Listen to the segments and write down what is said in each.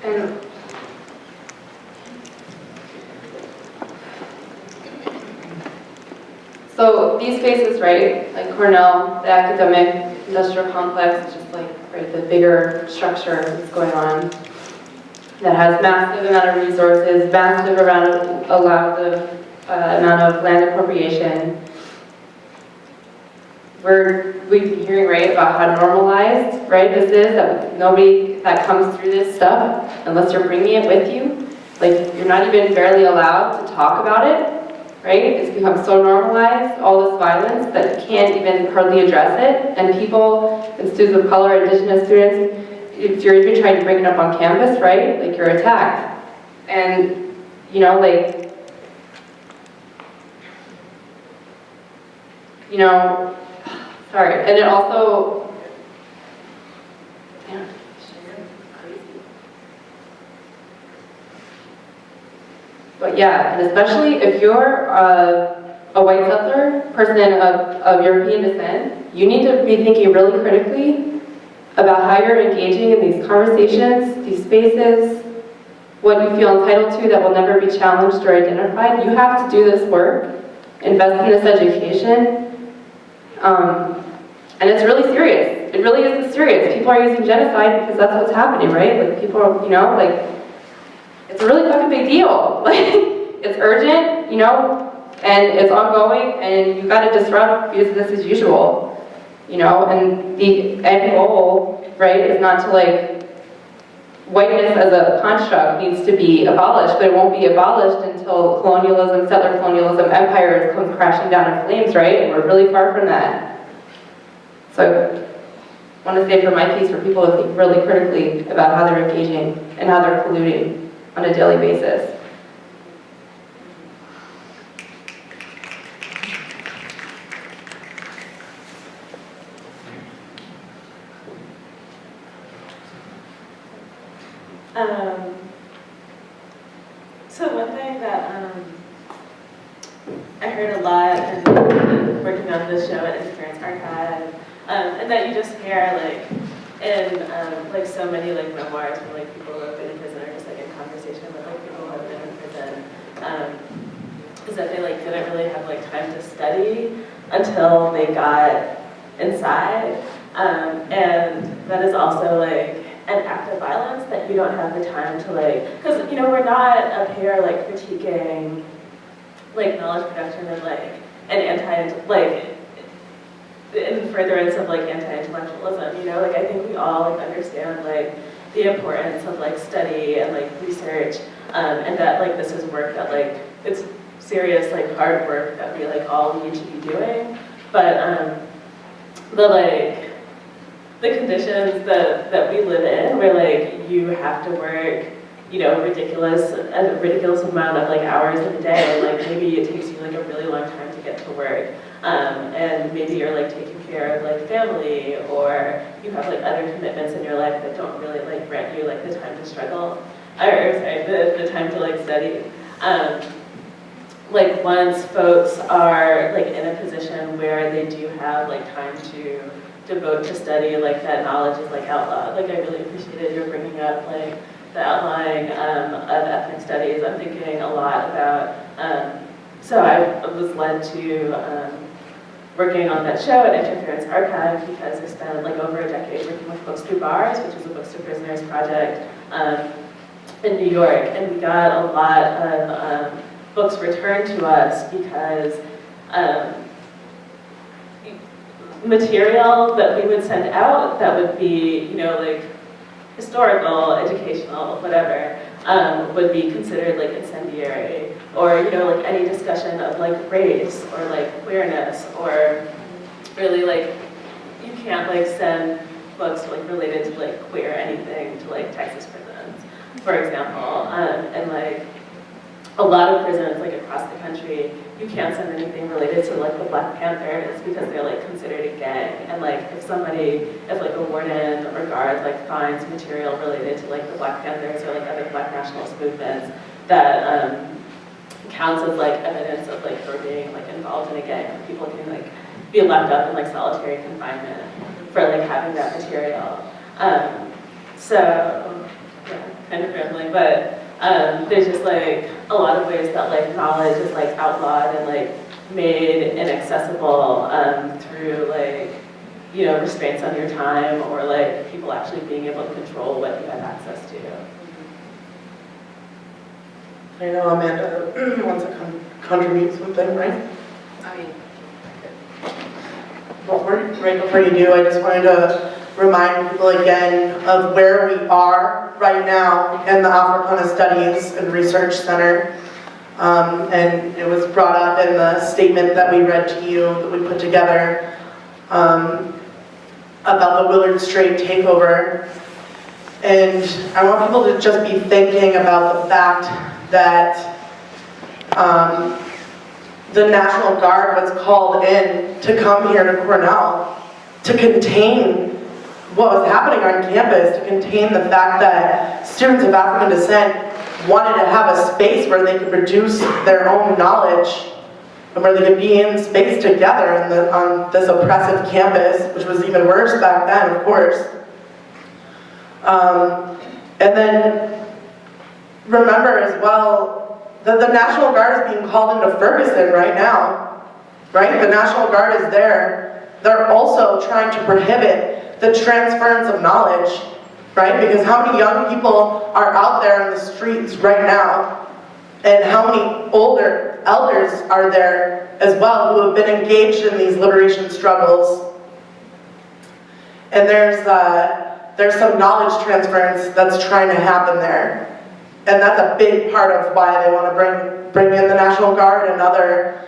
And so these spaces, right, like Cornell, the academic industrial complex, is just like, right, the bigger structure that's going on that has massive amount of resources, massive amount of land appropriation. We've been hearing, right, about how normalized, right, this is, that nobody that comes through this stuff, unless you're bringing it with you, like, you're not even barely allowed to talk about it, right? It's become so normalized, all this violence, that you can't even hardly address it, and people, and students of color, indigenous students, if you're even trying to bring it up on campus, right, like, you're attacked. And, you know, like, you know, sorry, and it also, damn, crazy. But yeah, and especially if you're a white settler, person of European descent, you need to be thinking really critically about how you're engaging in these conversations, these spaces, what you feel entitled to that will never be challenged or identified. You have to do this work, invest in this education. And it's really serious. It really is serious. People are using genocide because that's what's happening, right? Like, people are, you know, like, it's a really fucking big deal. Like, it's urgent, you know, and it's ongoing, and you gotta disrupt business as usual, you know, and the end goal, right, is not to, like, whiteness as a construct needs to be abolished, but it won't be abolished until colonialism, settler colonialism, empires come crashing down in flames, right? And we're really far from that. So I want to say for my piece, for people to think really critically about how they're engaging and how they're colluding on a daily basis. So one thing that I heard a lot in working on this show at Interference Archive, and that you just hear like in like so many like memoirs from like people who have been in prison or just like in conversation with like people who have been in prison, is that they like didn't really have like time to study until they got inside, and that is also like an act of violence that you don't have the time to like, because you know we're not up here like critiquing like knowledge production and like an like in furtherance of like anti-intellectualism, you know, like I think we all like understand like the importance of like study and like research, and that like this is work that like it's serious like hard work that we like all need to be doing, but like the conditions that we live in, where like you have to work, you know, a ridiculous amount of like hours in a day, and like maybe it takes you like a really long time to get to work, and maybe you're like taking care of like family, or you have like other commitments in your life that don't really like grant you like the time to struggle, or sorry, the time to like study. Like once folks are like in a position where they do have like time to devote to study, like that knowledge is like outlawed. Like I really appreciated your bringing up like the outlawing of ethnic studies. I'm thinking a lot about, so I was led to working on that show at Interference Archive because I spent like over a decade working with Books Through Bars, which is a Books Through Prisoners project in New York, and we got a lot of books returned to us because material that we would send out that would be, you know, like historical, educational, whatever, would be considered like incendiary, or you know, like any discussion of like race or like queerness, or really like you can't like send books like related to like queer anything to like Texas prisons, for example, and like a lot of prisons like across the country, you can't send anything related to like the Black Panthers because they're like considered a gang, and like if like a warden or guard like finds material related to like the Black Panthers or like other Black nationalist movements that counts as like evidence of like her being like involved in a gang, people can like be locked up in like solitary confinement for like having that material. So yeah. kind of rambling, but there's just like a lot of ways that like knowledge is like outlawed and like made inaccessible through like, you know, restraints on your time or like people actually being able to control what you have access to. I know Amanda wants to contribute something, right? I mean, Right before you do, I just wanted to remind people again of where we are right now in the Africana Studies and Research Center. And it was brought up in the statement that we read to you, that we put together, about the Willard Strait takeover. And I want people to just be thinking about the fact that the National Guard was called in to come here to Cornell to contain what was happening on campus, to contain the fact that students of African descent wanted to have a space where they could produce their own knowledge and where they could be in space together on this oppressive campus, which was even worse back then, of course. And then remember as well that the National Guard is being called into Ferguson right now, right? The National Guard is there. They're also trying to prohibit the transference of knowledge, right? Because how many young people are out there in the streets right now? And how many older elders are there as well who have been engaged in these liberation struggles? And there's some knowledge transference that's trying to happen there. And that's a big part of why they want to bring in the National Guard and other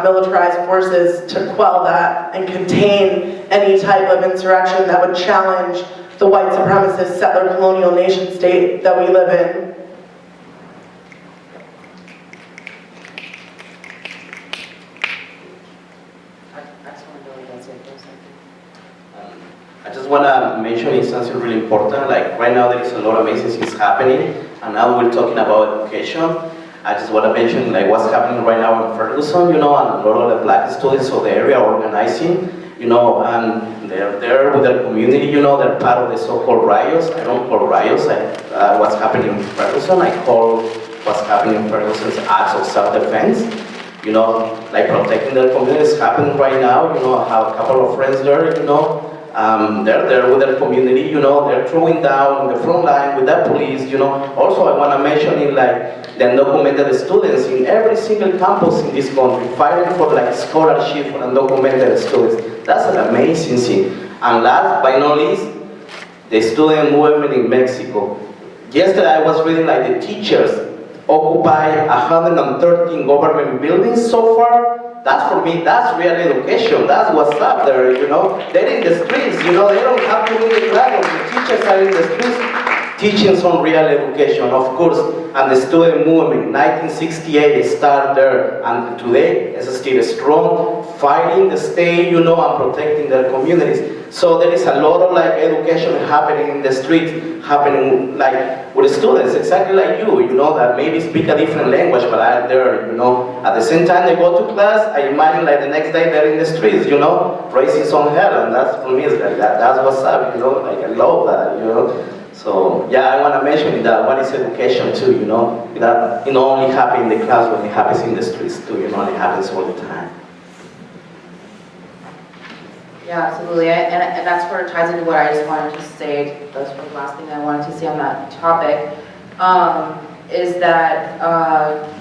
militarized forces to quell that and contain any type of insurrection that would challenge the white supremacist settler colonial nation state that we live in. I just want to mention it's something really important. Like right now, there is a lot of amazing things happening, and now we're talking about education. I just want to mention like what's happening right now in Ferguson, you know, and a lot of the black students of the area are organizing, you know, and they're there with their community, you know, they're part of the so-called riots. I don't call riots, what's happening in Ferguson. I call what's happening in Ferguson's acts of self-defense. You know, like protecting their communities happening right now. You know, I have a couple of friends there, you know. They're there with their community, you know, they're throwing down in the front line with the police, you know. Also, I want to mention in like the undocumented students in every single campus in this country fighting for like scholarship for undocumented students. That's an amazing thing. And last but not least, the student movement in Mexico. Yesterday I was reading like the teachers occupy 113 government buildings so far. That's for me, that's real education. That's what's up there, you know. They're in the streets, you know, they don't have to be in the classroom. The teachers are in the streets teaching some real education, of course. And the student movement, 1968 started there, and today is still strong, fighting the state, you know, and protecting their communities. So there is a lot of like education happening in the street, happening like with students, exactly like you know, that maybe speak a different language, but are there, you know. At the same time they go to class, I imagine like the next day they're in the streets, you know, raising some hell, and that's for me is like that's what's up, you know, like I love that, you know. So yeah, I want to mention that what is education too, you know, that it only happens in the classroom, it happens in the streets too, you know, it happens all the time. yeah, absolutely, and that's where it ties into what I just wanted to say. That's the last thing I wanted to say on that topic, is that,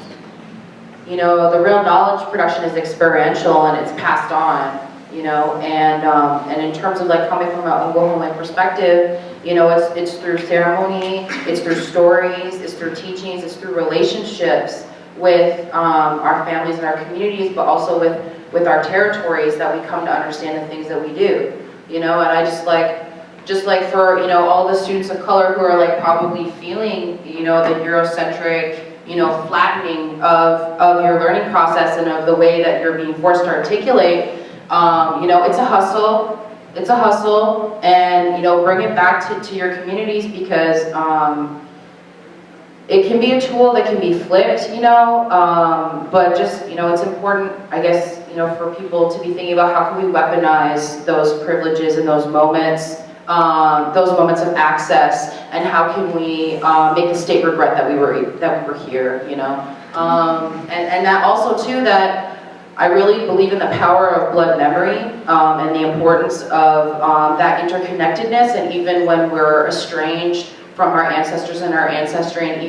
you know, the real knowledge production is experiential and it's passed on, you know, and in terms of like coming from an Oklahoma perspective, you know, it's through ceremony, it's through stories, it's through teachings, it's through relationships with our families and our communities, but also with our territories that we come to understand the things that we do, you know. And I just like for, you know, all the students of color who are like probably feeling, you know, the Eurocentric, you know, flattening of your learning process and of the way that you're being forced to articulate, you know, it's a hustle. It's a hustle, and, you know, bring it back to your communities, because it can be a tool that can be flipped, you know, but just, you know, it's important, I guess, you know, for people to be thinking about how can we weaponize those privileges and those moments those moments of access, and how can we make the state regret that we were here, you know? And that also too, that I really believe in the power of blood memory and the importance of that interconnectedness, and even when we're estranged from our ancestors and our ancestry, and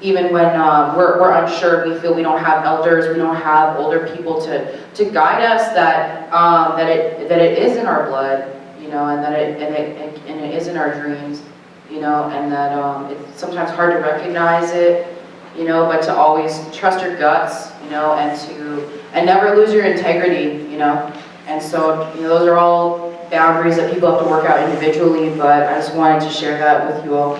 even when we're unsure, we feel we don't have elders, we don't have older people to guide us, that it is in our blood, you know, and that it is in our dreams, you know, and that it's sometimes hard to recognize it, you know, but to always trust your guts, you know, and never lose your integrity, you know. And so, you know, those are all boundaries that people have to work out individually, but I just wanted to share that with you all.